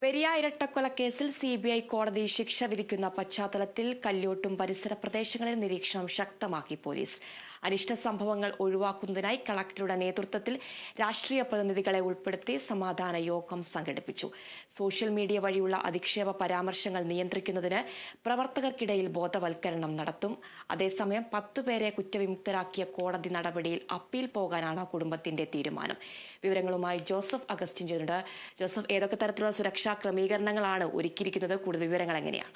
Periya ഇരട്ടക്കൊലക്കേസിൽ CBI കോടതി ശിക്ഷ വിധിക്കുന്ന പശ്ചാത്തലത്തിൽ കല്യോട്ടും പരിസര പ്രദേശങ്ങളിൽ നിരീക്ഷണം ശക്തമാക്കി പോലീസ്. അനിഷ്ട സംഭവങ്ങൾ ഒഴിവാക്കുന്നതിനായി കളക്ടറുടെ നേതൃത്വത്തിൽ രാഷ്ട്രീയ പ്രതിനിധികളെ ഉൾപ്പെടുത്തി സമാധാന യോഗം സംഘടിപ്പിച്ചു. സോഷ്യൽ മീഡിയ വഴിയുള്ള അധിക്ഷേപ പരാമർശങ്ങൾ നിയന്ത്രിക്കുന്നതിന് പ്രവർത്തകർക്കിടയിൽ ബോധവൽക്കരണം നടത്തും. അതേസമയം 10 പേരെ കുറ്റവിമുക്തരാക്കിയ കോടതി നടപടിയിൽ അപ്പീൽ പോകാനാണ് കുടുംബത്തിന്റെ തീരുമാനം. വിവരങ്ങളുമായി ജോസഫ് അഗസ്റ്റിൻ ചേരുന്നുണ്ട്. ജോസഫ്, ഏതൊക്കെ തരത്തിലുള്ള സുരക്ഷാ ക്രമീകരണങ്ങളാണ് ഒരുക്കിയിരിക്കുന്നത്? കൂടുതൽ വിവരങ്ങൾ എങ്ങനെയാണ്?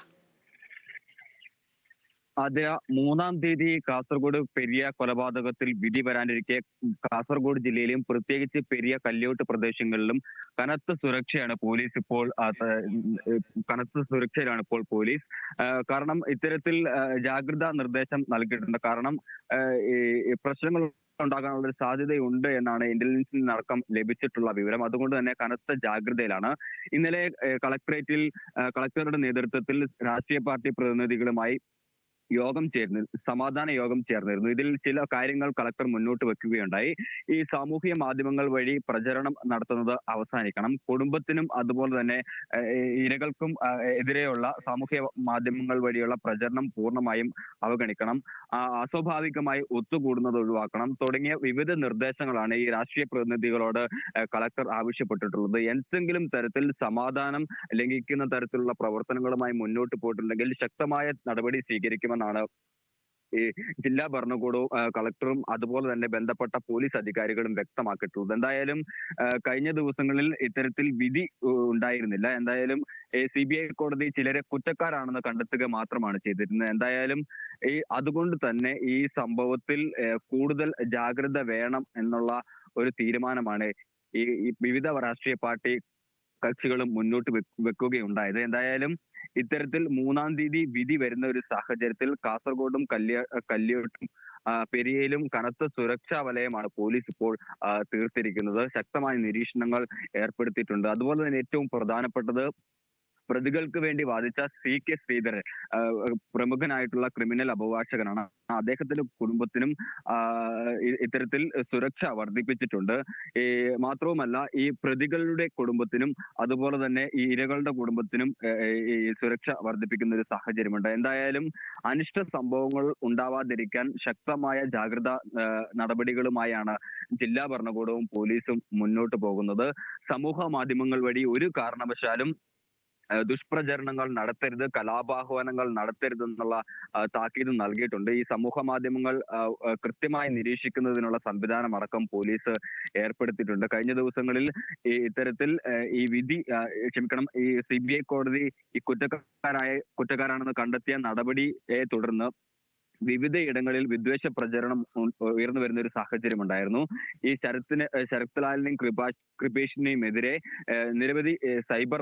ആദ്യ 3-ാം തീയതി കാസർഗോഡ് പെരിയ കൊലപാതകത്തിൽ വിധി വരാനിരിക്കെ കാസർഗോഡ് ജില്ലയിലും പ്രത്യേകിച്ച് പെരിയ കല്യോട്ട് പ്രദേശങ്ങളിലും കനത്ത സുരക്ഷയാണ് ഇപ്പോൾ പോലീസ്. കാരണം ഇത്തരത്തിൽ ജാഗ്രതാ നിർദ്ദേശം നൽകിയിട്ടുണ്ട്. കാരണം പ്രശ്നങ്ങൾ ഉണ്ടാകാനുള്ള ഒരു സാധ്യതയുണ്ട് എന്നാണ് ഇന്റലിജൻസിൽ നിന്നടക്കം ലഭിച്ചിട്ടുള്ള വിവരം. അതുകൊണ്ട് തന്നെ കനത്ത ജാഗ്രതയിലാണ്. ഇന്നലെ കളക്ടറുടെ നേതൃത്വത്തിൽ രാഷ്ട്രീയ പാർട്ടി പ്രതിനിധികളുമായി സമാധാന യോഗം ചേർന്നിരുന്നു. ഇതിൽ ചില കാര്യങ്ങൾ കളക്ടർ മുന്നോട്ട് വെക്കുകയുണ്ടായി. ഈ സാമൂഹിക മാധ്യമങ്ങൾ വഴി പ്രചരണം നടത്തുന്നത് അവസാനിക്കണം. കുടുംബത്തിനും അതുപോലെ തന്നെ ഇരകൾക്കും എതിരെയുള്ള സാമൂഹിക മാധ്യമങ്ങൾ വഴിയുള്ള പ്രചരണം പൂർണ്ണമായും അവഗണിക്കണം. അസ്വാഭാവികമായി ഒത്തുകൂടുന്നത് ഒഴിവാക്കണം തുടങ്ങിയ വിവിധ നിർദ്ദേശങ്ങളാണ് ഈ രാഷ്ട്രീയ പ്രതിനിധികളോട് കളക്ടർ ആവശ്യപ്പെട്ടിട്ടുള്ളത്. എന്തെങ്കിലും തരത്തിൽ സമാധാനം ലംഘിക്കുന്ന തരത്തിലുള്ള പ്രവർത്തനങ്ങളുമായി മുന്നോട്ട് പോയിട്ടുണ്ടെങ്കിൽ ശക്തമായ നടപടി സ്വീകരിക്കുമെന്നാണ് ഈ ജില്ലാ ഭരണകൂടവും കളക്ടറും അതുപോലെ തന്നെ ബന്ധപ്പെട്ട പോലീസ് അധികാരികളും വ്യക്തമാക്കിയിട്ടുള്ളത്. എന്തായാലും കഴിഞ്ഞ ദിവസങ്ങളിൽ ഇത്തരത്തിൽ വിധി ഉണ്ടായിരുന്നില്ല. എന്തായാലും സിബിഐ കോടതി ചിലരെ കുറ്റക്കാരാണെന്ന് കണ്ടെത്തുക മാത്രമാണ് ചെയ്തിരുന്നത്. എന്തായാലും അതുകൊണ്ട് തന്നെ ഈ സംഭവത്തിൽ കൂടുതൽ ജാഗ്രത വേണം എന്നുള്ള ഒരു തീരുമാനമാണ് ഈ വിവിധ രാഷ്ട്രീയ പാർട്ടി കക്ഷികളും മുന്നോട്ട് വെക്കുകയുണ്ടായത്. എന്തായാലും ഇത്തരത്തിൽ 3-ാം തീയതി വിധി വരുന്ന ഒരു സാഹചര്യത്തിൽ കാസർഗോഡും കല്യോട്ടും പെരിയയിലും കനത്ത സുരക്ഷാ വലയമാണ് പോലീസ് ഇപ്പോൾ തീർത്തിരിക്കുന്നത്. ശക്തമായ നിരീക്ഷണങ്ങൾ ഏർപ്പെടുത്തിയിട്ടുണ്ട്. അതുപോലെ തന്നെ ഏറ്റവും പ്രധാനപ്പെട്ടത് പ്രതികൾക്ക് വേണ്ടി വാദിച്ച CK ശ്രീധരൻ, പ്രമുഖനായിട്ടുള്ള ക്രിമിനൽ അഭിഭാഷകനാണ്. അദ്ദേഹത്തിന്റെ കുടുംബത്തിനും ഇത്തരത്തിൽ സുരക്ഷ വർദ്ധിപ്പിച്ചിട്ടുണ്ട്. മാത്രവുമല്ല ഈ പ്രതികളുടെ കുടുംബത്തിനും അതുപോലെ തന്നെ ഈ ഇരകളുടെ കുടുംബത്തിനും ഈ സുരക്ഷ വർദ്ധിപ്പിക്കുന്ന ഒരു സാഹചര്യമുണ്ട്. എന്തായാലും അനിഷ്ട സംഭവങ്ങൾ ഉണ്ടാവാതിരിക്കാൻ ശക്തമായ ജാഗ്രതാ നടപടികളുമായാണ് ജില്ലാ ഭരണകൂടവും പോലീസും മുന്നോട്ട് പോകുന്നത്. സമൂഹ മാധ്യമങ്ങൾ വഴി ഒരു കാരണവശാലും ദുഷ്പ്രചരണങ്ങൾ നടത്തരുത്, കലാപാഹ്വാനങ്ങൾ നടത്തരുത് എന്നുള്ള താക്കീത് നൽകിയിട്ടുണ്ട്. ഈ സമൂഹ മാധ്യമങ്ങൾ കൃത്യമായി നിരീക്ഷിക്കുന്നതിനുള്ള സംവിധാനം അടക്കം പോലീസ് ഏർപ്പെടുത്തിയിട്ടുണ്ട്. കഴിഞ്ഞ ദിവസങ്ങളിൽ ഇത്തരത്തിൽ ഈ ഈ CBI കോടതി ഈ കുറ്റക്കാരാണെന്ന് കണ്ടെത്തിയ നടപടിയെ തുടർന്ന് വിവിധ ഇടങ്ങളിൽ വിദ്വേഷ പ്രചരണം ഉയർന്നു വരുന്ന ഒരു സാഹചര്യം ഉണ്ടായിരുന്നു. ഈ ശരത് ലാലിനെയും കൃപേഷിനെയും എതിരെ നിരവധി സൈബർ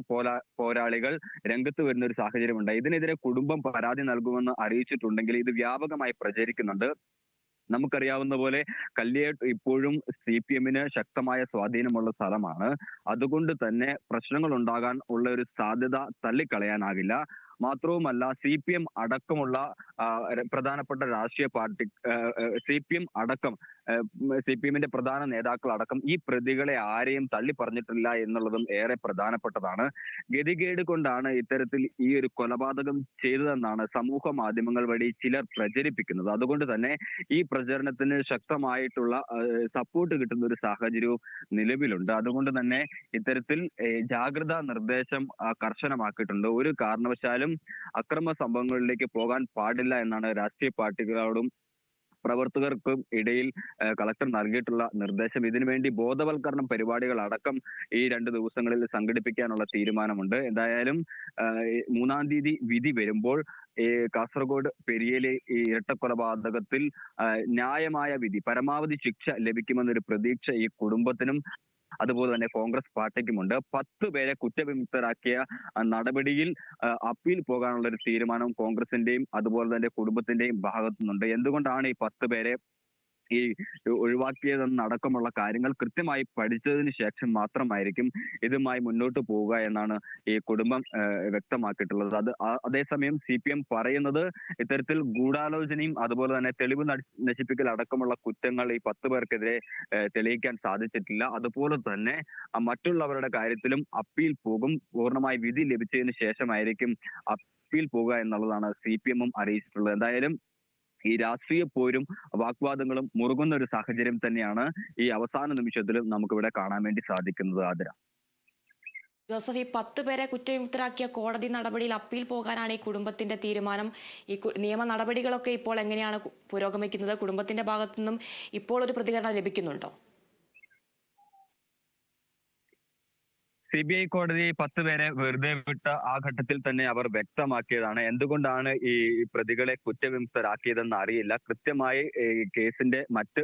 പോരാളികൾ രംഗത്ത് വരുന്ന ഒരു സാഹചര്യം ഉണ്ടായി. ഇതിനെതിരെ കുടുംബം പരാതി നൽകുമെന്ന് അറിയിച്ചിട്ടുണ്ടെങ്കിൽ ഇത് വ്യാപകമായി പ്രചരിക്കുന്നുണ്ട്. നമുക്കറിയാവുന്ന പോലെ കല്യോട്ട് ഇപ്പോഴും CPM-ന് ശക്തമായ സ്വാധീനമുള്ള സ്ഥലമാണ്. അതുകൊണ്ട് തന്നെ പ്രശ്നങ്ങൾ ഉണ്ടാകാൻ ഉള്ള ഒരു സാധ്യത തള്ളിക്കളയാനാകില്ല. മാത്രവുമല്ല CPM അടക്കമുള്ള പ്രധാനപ്പെട്ട രാഷ്ട്രീയ പാർട്ടി CPM-ന്റെ പ്രധാന നേതാക്കൾ അടക്കം ഈ പ്രതികളെ ആരെയും തള്ളി പറഞ്ഞിട്ടില്ല എന്നുള്ളതും ഏറെ പ്രധാനപ്പെട്ടതാണ്. ഗതികേട് കൊണ്ടാണ് ഇത്തരത്തിൽ ഈ ഒരു കൊലപാതകം ചെയ്തതെന്നാണ് സമൂഹ മാധ്യമങ്ങൾ വഴി ചിലർ പ്രചരിപ്പിക്കുന്നത്. അതുകൊണ്ട് തന്നെ ഈ പ്രചരണത്തിന് ശക്തമായിട്ടുള്ള സപ്പോർട്ട് കിട്ടുന്ന ഒരു സാഹചര്യവും നിലവിലുണ്ട്. അതുകൊണ്ട് തന്നെ ഇത്തരത്തിൽ ജാഗ്രതാ നിർദ്ദേശം കർശനമാക്കിയിട്ടുണ്ട്. ഒരു കാരണവശാലും അക്രമ സംഭവങ്ങളിലേക്ക് പോകാൻ പാടില്ല എന്നാണ് രാഷ്ട്രീയ പാർട്ടികളോടും പ്രവർത്തകർക്കും ഇടയിൽ കളക്ടർ നൽകിയിട്ടുള്ള നിർദ്ദേശം. ഇതിനുവേണ്ടി ബോധവൽക്കരണം പരിപാടികൾ അടക്കം ഈ 2 ദിവസങ്ങളിൽ സംഘടിപ്പിക്കാനുള്ള തീരുമാനമുണ്ട്. എന്തായാലും 3-ാം തീയതി വിധി വരുമ്പോൾ കാസർഗോഡ് പെരിയയിലെ ഈ ഇരട്ടക്കൊലപാതകത്തിൽ ന്യായമായ വിധി, പരമാവധി ശിക്ഷ ലഭിക്കുമെന്നൊരു പ്രതീക്ഷ ഈ കുടുംബത്തിനും അതുപോലെ തന്നെ കോൺഗ്രസ് പാർട്ടിക്കുമുണ്ട്. 10 പേരെ കുറ്റവിമുക്തരാക്കിയ നടപടിയിൽ അപ്പീൽ പോകാനുള്ള ഒരു തീരുമാനം കോൺഗ്രസിന്റെയും അതുപോലെ തന്നെ കുടുംബത്തിന്റെയും ഭാഗത്തുനിന്നുണ്ട്. എന്തുകൊണ്ടാണ് ഈ 10 പേരെ ഈ ഒഴിവാക്കിയതെന്നടക്കമുള്ള കാര്യങ്ങൾ കൃത്യമായി പഠിച്ചതിന് ശേഷം മാത്രമായിരിക്കും ഇതുമായി മുന്നോട്ട് പോവുക എന്നാണ് ഈ കുടുംബം വ്യക്തമാക്കിയിട്ടുള്ളത്. അതേസമയം CPM പറയുന്നത് ഇത്തരത്തിൽ ഗൂഢാലോചനയും അതുപോലെ തന്നെ തെളിവ് നശിപ്പിക്കൽ അടക്കമുള്ള കുറ്റങ്ങൾ ഈ 10 പേർക്കെതിരെ തെളിയിക്കാൻ സാധിച്ചിട്ടില്ല. അതുപോലെ തന്നെ മറ്റുള്ളവരുടെ കാര്യത്തിലും അപ്പീൽ പോകും. പൂർണ്ണമായി വിധി ലഭിച്ചതിന് ശേഷമായിരിക്കും അപ്പീൽ പോകുക എന്നുള്ളതാണ് CPM അറിയിച്ചിട്ടുള്ളത്. എന്തായാലും ഈ രാഷ്ട്രീയ പോരും വാഗ്വാദങ്ങളും മുറുകുന്ന ഒരു സാഹചര്യം തന്നെയാണ് ഈ അവസാന നിമിഷത്തിലും നമുക്കിവിടെ കാണാൻ വേണ്ടി സാധിക്കുന്നത്. ആതിര, ജോസഫ്, ഈ 10 പേരെ കുറ്റവിമുക്തരാക്കിയ കോടതി നടപടിയിൽ അപ്പീൽ പോകാനാണ് ഈ കുടുംബത്തിന്റെ തീരുമാനം. ഈ നിയമ നടപടികളൊക്കെ ഇപ്പോൾ എങ്ങനെയാണ് പുരോഗമിക്കുന്നത്? കുടുംബത്തിന്റെ ഭാഗത്തു നിന്നും ഇപ്പോൾ ഒരു പ്രതികരണം ലഭിക്കുന്നുണ്ടോ? CBI കോടതി 10 പേരെ വെറുതെ വിട്ട ആ ഘട്ടത്തിൽ തന്നെ അവർ വ്യക്തമാക്കിയതാണ്. എന്തുകൊണ്ടാണ് ഈ പ്രതികളെ കുറ്റവിമുക്തരാക്കിയതെന്ന് അറിയില്ല. കൃത്യമായി കേസിന്റെ മറ്റ്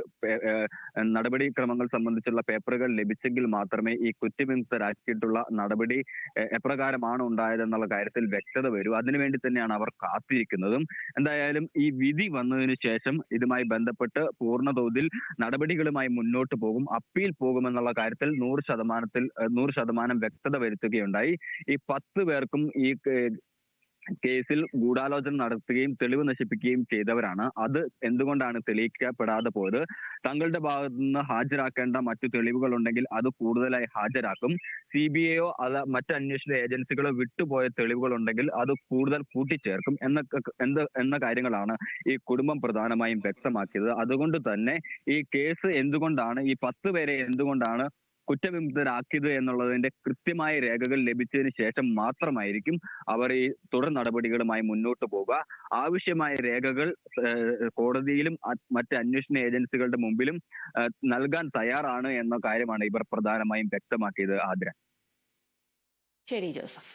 നടപടിക്രമങ്ങൾ സംബന്ധിച്ചുള്ള പേപ്പറുകൾ ലഭിച്ചെങ്കിൽ മാത്രമേ ഈ കുറ്റവിമുക്തരാക്കിയിട്ടുള്ള നടപടി എപ്രകാരമാണ് ഉണ്ടായതെന്നുള്ള കാര്യത്തിൽ വ്യക്തത വരൂ. അതിനുവേണ്ടി തന്നെയാണ് അവർ കാത്തിരിക്കുന്നതും. എന്തായാലും ഈ വിധി വന്നതിന് ശേഷം ഇതുമായി ബന്ധപ്പെട്ട് പൂർണ്ണതോതിൽ നടപടികളുമായി മുന്നോട്ട് പോകും. അപ്പീൽ പോകുമെന്നുള്ള കാര്യത്തിൽ 100% വ്യക്തത വരുത്തുകയുണ്ടായി. ഈ 10 പേർക്കും ഈ കേസിൽ ഗൂഢാലോചന നടത്തുകയും തെളിവ് നശിപ്പിക്കുകയും ചെയ്തവരാണ്. അത് എന്തുകൊണ്ടാണ് തെളിയിക്കപ്പെടാതെ പോയത്? തങ്ങളുടെ ഭാഗത്തു നിന്ന് ഹാജരാക്കേണ്ട മറ്റു തെളിവുകൾ ഉണ്ടെങ്കിൽ അത് കൂടുതലായി ഹാജരാക്കും. CBIയോ മറ്റ് അന്വേഷണ ഏജൻസികളോ വിട്ടുപോയ തെളിവുകൾ ഉണ്ടെങ്കിൽ അത് കൂടുതൽ കൂട്ടിച്ചേർക്കും എന്ന കാര്യങ്ങളാണ് ഈ കുടുംബം പ്രധാനമായും വ്യക്തമാക്കിയത്. അതുകൊണ്ട് തന്നെ ഈ കേസ് എന്തുകൊണ്ടാണ് ഈ 10 പേരെ എന്തുകൊണ്ടാണ് കുറ്റവിമുക്തരാക്കിയത് എന്നുള്ളതിന്റെ കൃത്യമായ രേഖകൾ ലഭിച്ചതിന് ശേഷം മാത്രമായിരിക്കും അവർ ഈ തുടർ നടപടികളുമായി മുന്നോട്ട് പോകുക. ആവശ്യമായ രേഖകൾ കോടതിയിലും മറ്റ് അന്വേഷണ ഏജൻസികളുടെ മുമ്പിലും നൽകാൻ തയ്യാറാണ് എന്ന കാര്യമാണ് ഇവർ പ്രധാനമായും വ്യക്തമാക്കിയത്. ആതിര, ശരി ജോസഫ്.